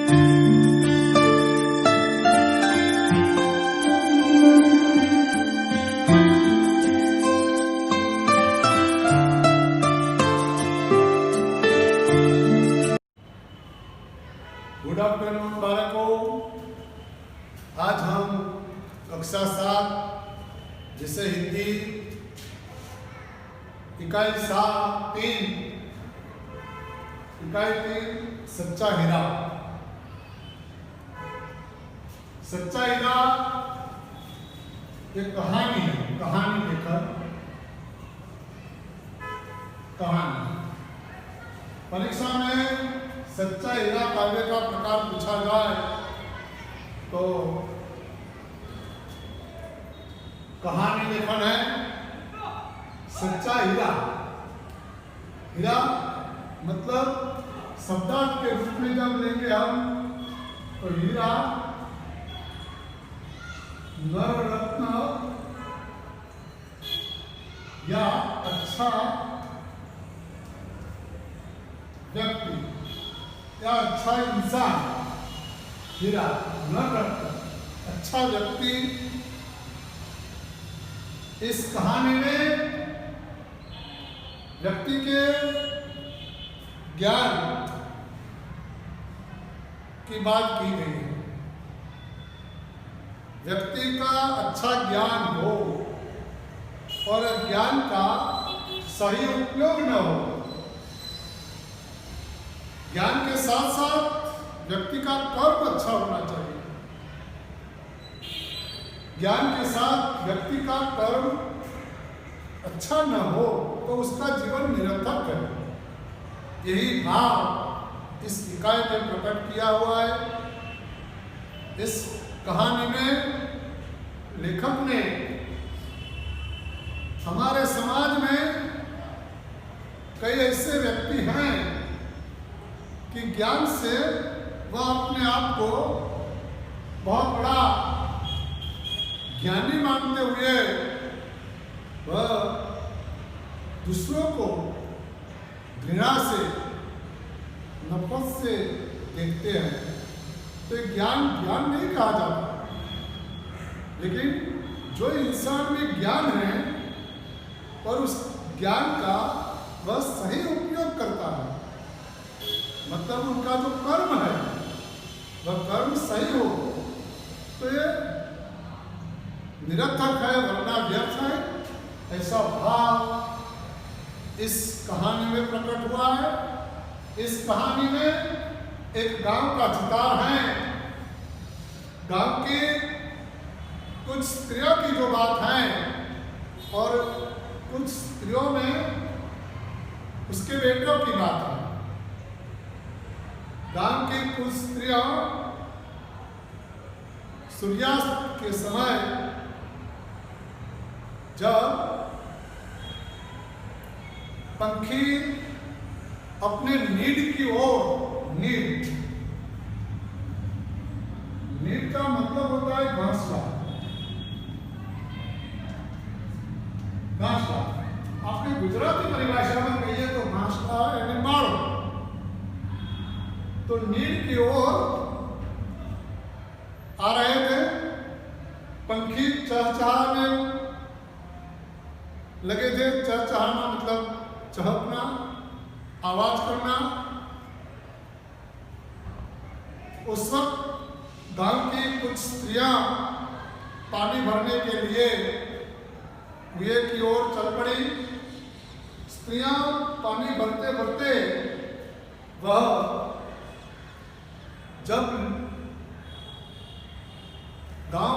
Good afternoon बालकों। आज हम कक्षा 7 विषय हिंदी इकाई 3 सच्चा हीरा। सच्चा हीरा एक कहानी है, कहानी लेकर कहानी। परीक्षा में सच्चा हीरा काव्य का प्रकार पूछा जाए तो कहानी लेखन है सच्चा हीरा। हीरा मतलब शब्दार्थ के रूप में जब लेंगे हम तो हीरा नर रत्न या अच्छा व्यक्ति या अच्छा इंसान, हीरा नर रत्न अच्छा व्यक्ति। इस कहानी में व्यक्ति के ज्ञान की बात की गई है। व्यक्ति का अच्छा ज्ञान हो और ज्ञान का सही उपयोग न हो। ज्ञान के साथ साथ व्यक्ति का कर्म अच्छा होना चाहिए। ज्ञान के साथ व्यक्ति का कर्म अच्छा न हो तो उसका जीवन निरर्थक है। यही भाव इस इकाई में प्रकट किया हुआ है। इस कहानी में लेखक ने हमारे समाज में कई ऐसे व्यक्ति हैं कि ज्ञान से वह अपने आप को बहुत बड़ा ज्ञानी मानते हुए वह दूसरों को घृणा से नफरत से देखते हैं। तो ज्ञान नहीं कहा जाता। लेकिन जो इंसान में ज्ञान है और उस ज्ञान का वह सही उपयोग करता है, मतलब उनका जो कर्म है वह कर्म सही हो तो ये निरर्थक है वरना व्यर्थ है। ऐसा भाव इस कहानी में प्रकट हुआ है। इस कहानी में एक गांव का चितार है। गांव की कुछ स्त्रियों की जो बात है और कुछ स्त्रियों में उसके बेटों की बात है। गांव की कुछ स्त्रियां सूर्यास्त के समय जब पंखी अपने नीड की ओर, नीड का मतलब होता है घोंसला। घोंसला आपने गुजराती परिभाषा में कहिए तो घोंसला यानी माड़ो। तो नीड की ओर आ रहे थे। पंखी चहचहाने लगे थे। चहचहाना मतलब चहकना, आवाज करना। उस वक्त गांव की कुछ स्त्रियां पानी भरने के लिए कुएं की ओर चल पड़ी। स्त्रियां पानी भरते भरते वह जब गांव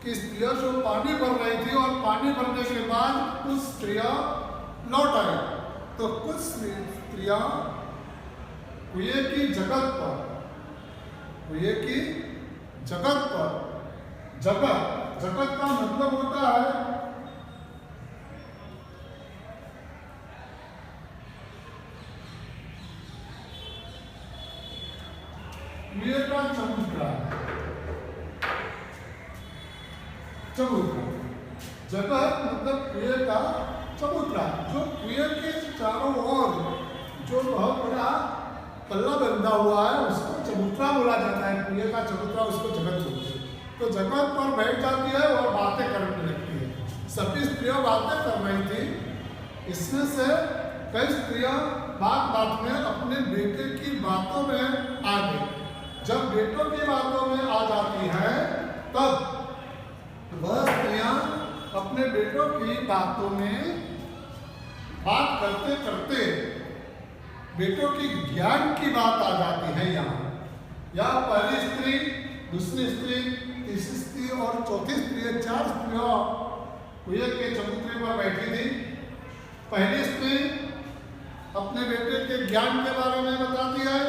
की स्त्रियां जो पानी भर रही थी और पानी भरने के बाद कुछ स्त्रियां लौट आई तो कुछ स्त्रियां कुएं की जगत पर, जगत का मतलब होता है कुएं का चबूतरा। जगत मतलब कुएं का चबूतरा, जो कुएं के चारों ओर जो बहुत बड़ा पल्ला बंधा हुआ है उसको चबूतरा बोला जाता है। प्रिय का चबूतरा उसको जगत बोलते हैं। तो जगत पर बैठ जाती है और बातें करने लगती है। सभी स्त्रियां बातें कर रही थी। इसमें से कई स्त्रियां बात बात में अपने बेटे की बातों में आ गई। जब बेटों की बातों में आ जाती है तब वह स्त्रियां अपने बेटों की बातों में बात करते करते बेटों की ज्ञान की बात आ जाती है। यहाँ पहली स्त्री, दूसरी स्त्री, तीसरी स्त्री और चौथी स्त्री, 4 स्त्रियों कुएं के चबूतरे पर बैठी थी। पहली स्त्री अपने बेटे के ज्ञान के बारे में बताती है।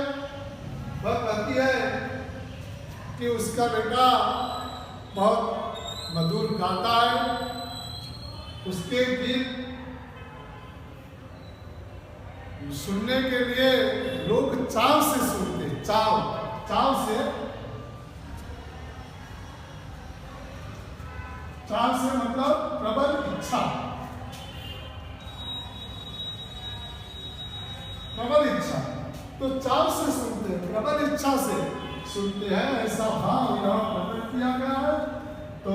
वह कहती है कि उसका बेटा बहुत मधुर गाता है, उसके गीत सुनने के लिए लोग चाव से सुनते, चाव से मतलब प्रबल इच्छा, तो चाव से सुनते हैं, प्रबल इच्छा से सुनते हैं, ऐसा भाव यहाँ प्रकट किया गया है। तो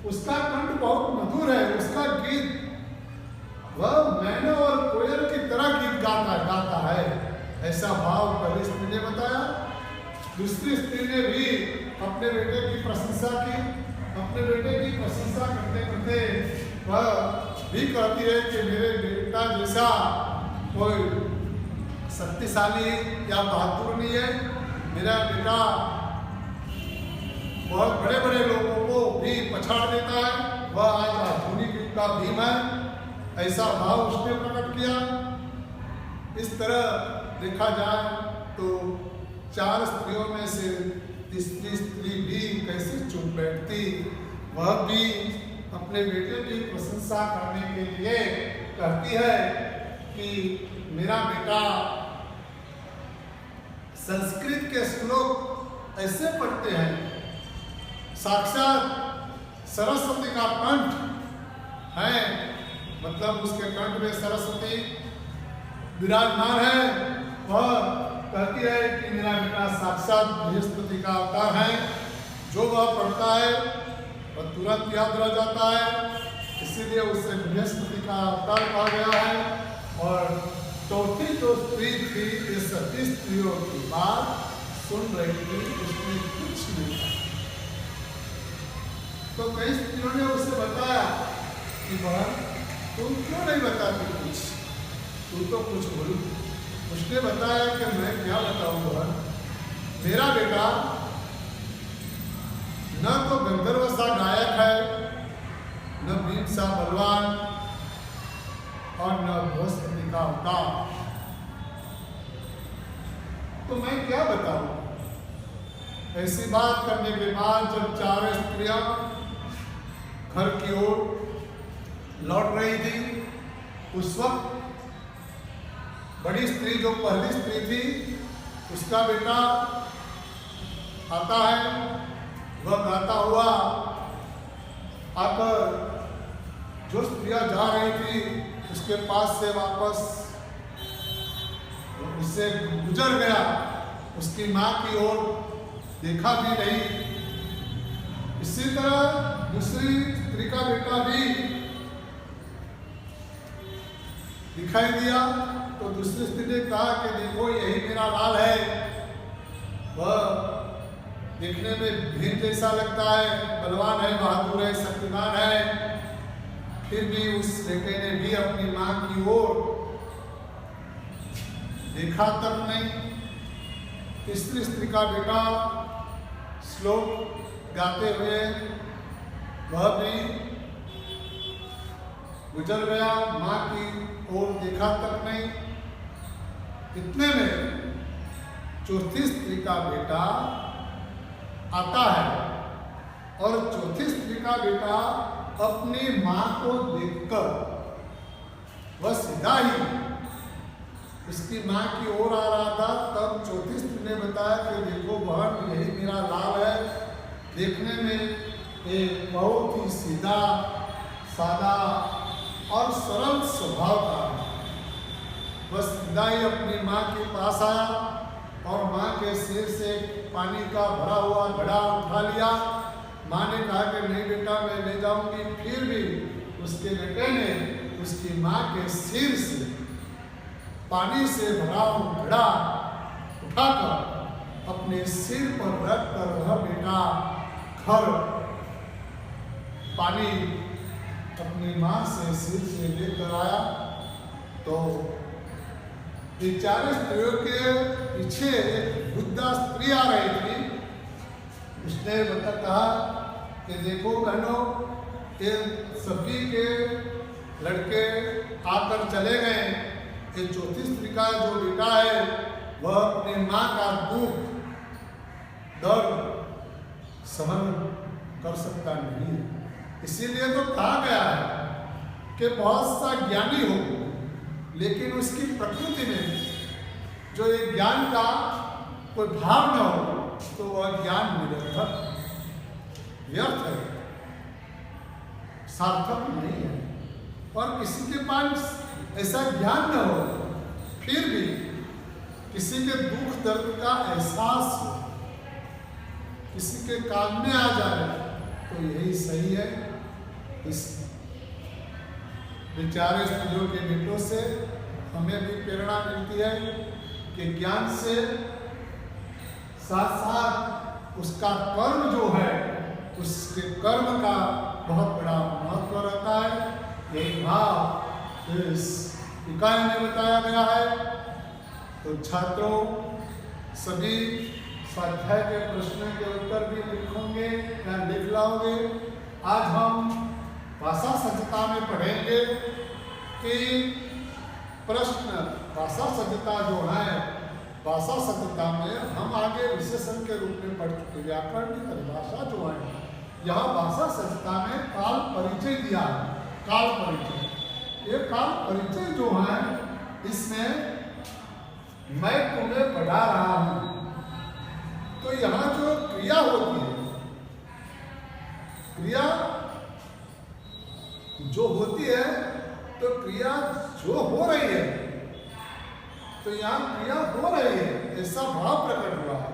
उसका कंठ बहुत मधुर है, उसका गीत वह मैना और कोयल की तरह गीत गाता है, ऐसा भाव पहली स्त्री ने बताया। दूसरी स्त्री ने भी अपने बेटे की प्रशंसा की। अपने बेटे की प्रशंसा करते करते वह भी कहती है कि मेरे बेटा जैसा कोई शक्तिशाली या बहादुर नहीं है। मेरा बेटा बहुत बड़े बड़े लोगों को भी पछाड़ देता है, वह आज आधुनिक युग का भीम है, ऐसा भाव उसने प्रकट किया। इस तरह देखा जाए तो 4 स्त्रियों में से तीसरी स्त्री भी कैसे चुप बैठती, वह भी अपने बेटे की प्रशंसा करने के लिए कहती है कि मेरा बेटा संस्कृत के श्लोक ऐसे पढ़ते हैं, साक्षात सरस्वती का कंठ है, मतलब उसके कंठ में सरस्वती विराजमान है। वह कहती है कि मेरा बेटा साक्षात बृहस्पति का अवतार है। जो वह पढ़ता है वह तुरंत याद रह जाता है, इसीलिए उसे बृहस्पति का अवतार कहा गया है। और चौथी जो स्त्री थी, ये सभी स्त्रियों की बात सुन रही थी, उसने कुछ नहीं कहा। तो कई स्त्रियों ने उसे बताया कि बहन तुम क्यों नहीं बताती कुछ, तू तो कुछ बोलो। उसने बताया कि मैं क्या बताऊं बहन, मेरा बेटा न तो गंधर्व सा गायक है, न भीम सा बलवान और न बृहस्पति का अवतार, तो मैं क्या बताऊं। ऐसी बात करने के बाद जब 4 स्त्रियां घर की ओर लौट रही थी, उस वक्त बड़ी स्त्री जो पहली स्त्री थी, उसका बेटा आता है। वह गाता हुआ आकर जो स्त्रियां जा रही थी उसके पास से वापस उससे गुजर गया, उसकी माँ की ओर देखा भी नहीं। इसी तरह दूसरी स्त्री का बेटा भी दिखाई दिया, तो दूसरी स्त्री ने कहा कि देखो यही मेरा लाल है, वह देखने में भीम जैसा लगता है, बलवान है, बहादुर है, शक्तिमान है। फिर भी उस बेटे ने भी अपनी माँ की ओर देखा तक नहीं। तीसरी स्त्री का बेटा श्लोक गाते हुए वह भी गुजर गया, माँ की ओर देखा तक नहीं। इतने में चौथी स्त्री का बेटा आता है और चौथी स्त्री का बेटा अपनी माँ को देखकर वह सीधा ही उसकी माँ की ओर आ रहा था। तब चौथी स्त्री ने बताया कि देखो बहन, यही मेरा लाल है, देखने में एक बहुत ही सीधा सादा और सरल स्वभाव का है। बस सीधा ही अपनी माँ के पास आया और माँ के सिर से पानी का भरा हुआ घड़ा उठा लिया। माँ ने कहा कि नहीं बेटा मैं ले जाऊंगी, फिर भी उसके बेटे ने उसकी माँ के सिर से पानी से भरा हुआ घड़ा उठाकर अपने सिर पर रख कर वह बेटा घर पानी अपनी माँ से सिर से लेकर आया। तो बेचारे स्त्रियों के पीछे एक वृद्धा स्त्री आ रही थी। उसने कहा कि देखो बहनों, ये सभी के लड़के आकर चले गए, ये चौथी स्त्री का जो बेटा है वह अपनी माँ का दुख दर्द सहन कर सकता नहीं है। इसीलिए तो कहा गया है कि बहुत सा ज्ञानी हो, लेकिन उसकी प्रकृति में जो ये ज्ञान का कोई भाव न हो तो वह ज्ञान निरर्थक व्यर्थ है, सार्थक नहीं है। और किसी के पास ऐसा ज्ञान न हो, फिर भी किसी के दुख दर्द का एहसास हो, किसी के काम में आ जाए, तो यही सही है। इस बेचारे स्त्रियों के बेटों से हमें भी प्रेरणा मिलती है कि ज्ञान से साथ साथ उसका कर्म जो है, उसके कर्म का बहुत बड़ा महत्व रहता है। यही भाव इस इकाई में बताया गया है। तो छात्रों सभी स्वाध्याय के प्रश्नों के उत्तर भी लिखोगे या लिख लाओगे। आज हम भाषा सज्जता में पढ़ेंगे कि प्रश्न भाषा सज्जता जो है, भाषा सज्जता में हम आगे विशेषण के रूप में पढ़ चुके। व्याकरण की परिभाषा जो है, यहाँ भाषा सज्जता में काल परिचय दिया है। काल परिचय, ये काल परिचय जो है, इसमें मैं तुम्हें पढ़ा रहा हूँ, तो यहाँ जो क्रिया होती है, क्रिया जो होती है, तो क्रिया जो हो रही है, तो यहाँ क्रिया हो रही है ऐसा भाव प्रकट हुआ है।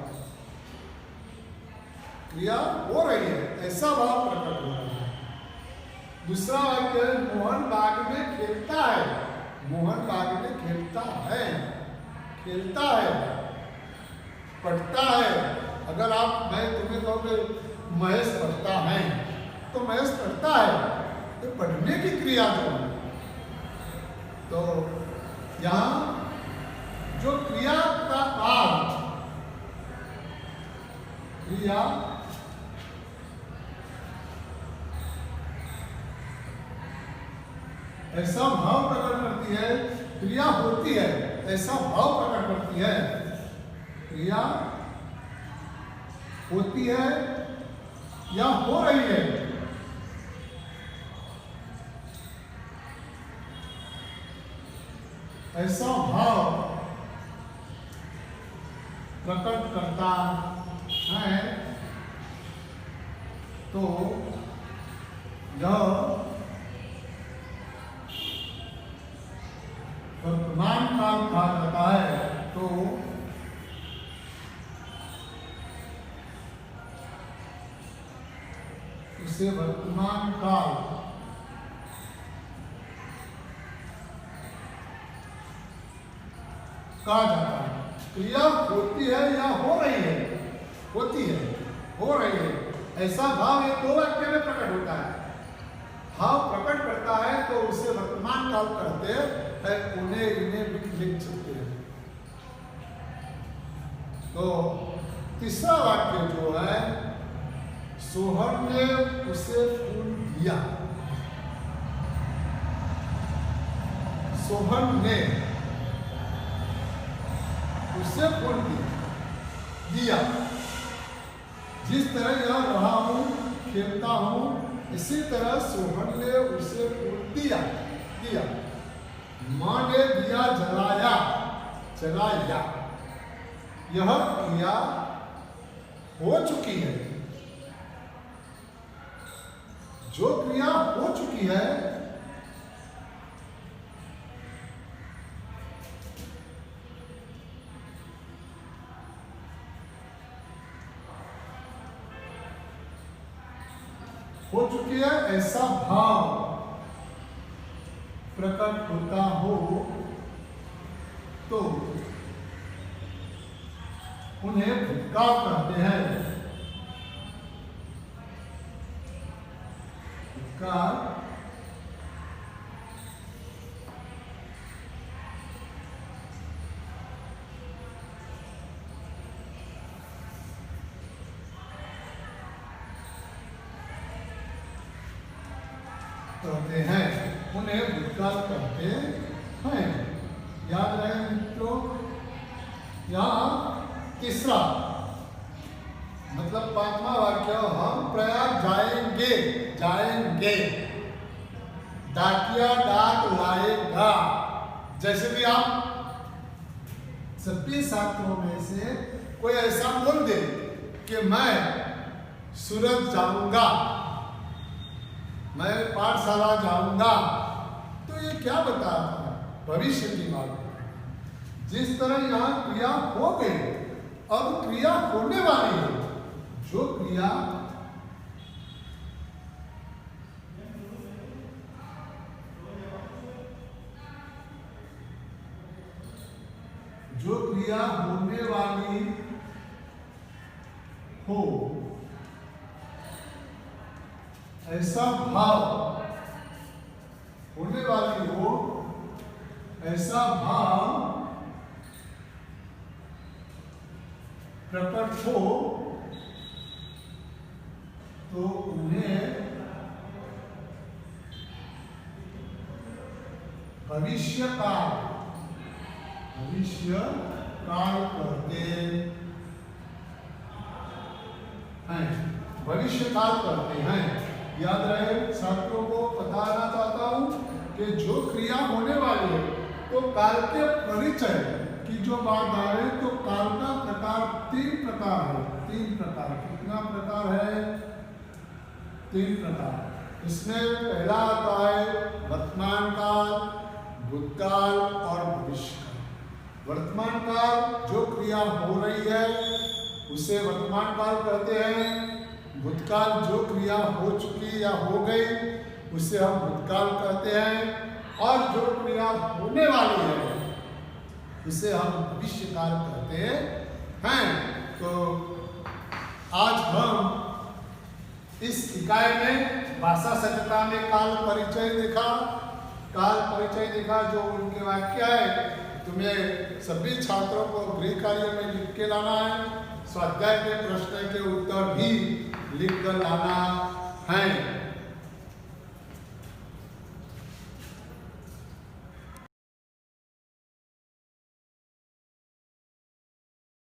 क्रिया हो रही है ऐसा भाव प्रकट हुआ है। दूसरा वाक्य, मोहन बाग में खेलता है। मोहन बाग में खेलता है, खेलता है, पढ़ता है। अगर आप मैं तुम्हें कहोगे महेश पढ़ता है, तो महेश पढ़ता है, तो पढ़ने की क्रिया जो है, तो यहाँ जो क्रिया का काल, क्रिया ऐसा भाव प्रकट करती है, क्रिया होती है ऐसा भाव प्रकट करती है। क्रिया होती है या हो रही है, ऐसा भाव प्रकट करता है। तो यह वर्तमान काल कहा जाता है। तो इसे वर्तमान काल कहा जाता है। क्रिया होती है या हो रही है, होती है, हो रही है, ऐसा भाव ये दो वाक्य में प्रकट होता है। भाव प्रकट करता है तो उसे वर्तमान काल कहते हैं, उन्हें इन्हें लिख सकते हैं। तो तीसरा वाक्य जो है, सोहन ने उसे फूल दिया। सोहन ने उसे फूल दिया। जिस तरह यह रहा हूं, खेलता हूं, इसी तरह सोहन ने उसे फूल दिया। मां ने दिया जलाया, जलाया। यह क्रिया हो चुकी है। जो क्रिया हो चुकी है हो चुकी है, ऐसा भाव प्रकट होता हो तो उन्हें भूतकाल कहते हैं। भूतकाल कहते हैं, उन्हें भूतकाल कहते हैं। याद रहे मित्रों, यहाँ तीसरा मतलब पांचवा वाक्य, हम प्रयाग जाएंगे, जाएंगे, डाकिया डाक लाएगा। जैसे भी आप सभी छात्रों में से कोई ऐसा बोल दे कि मैं सूरत जाऊंगा, मैं पाठशाला जाऊंगा, तो ये क्या बता रहा है? भविष्य की बात है। जिस तरह यहाँ क्रिया हो गई, अब क्रिया होने वाली है। जो क्रिया होने वाली हो, ऐसा भाव होने वाली हो, ऐसा भाव प्रकट हो तो उन्हें भविष्य काल कहते हैं। भविष्य काल कहते हैं। याद रहे, छात्रों को बताना चाहता हूं कि जो क्रिया होने वाली है तो काल के परिचय की जो बात आ रही है, तो काल का प्रकार तीन प्रकार है। तीन प्रकार, कितना प्रकार है? तीन प्रकार। इसमें पहला आता है वर्तमान काल, भूतकाल और भविष्य काल। वर्तमान काल जो क्रिया हो रही है उसे वर्तमान काल कहते हैं। भूतकाल जो क्रिया हो चुकी या हो गई उसे हम भूतकाल कहते हैं। और जो क्रिया होने वाली है उसे हम भविष्य काल कहते हैं। तो आज हम इस इकाई में भाषा सचता में काल परिचय देखा। जो उनके वाक्य है, तुम्हें सभी छात्रों को गृह कार्य में लिख के लाना है। स्वाध्याय के प्रश्न के उत्तर भी लिख कर लाना है।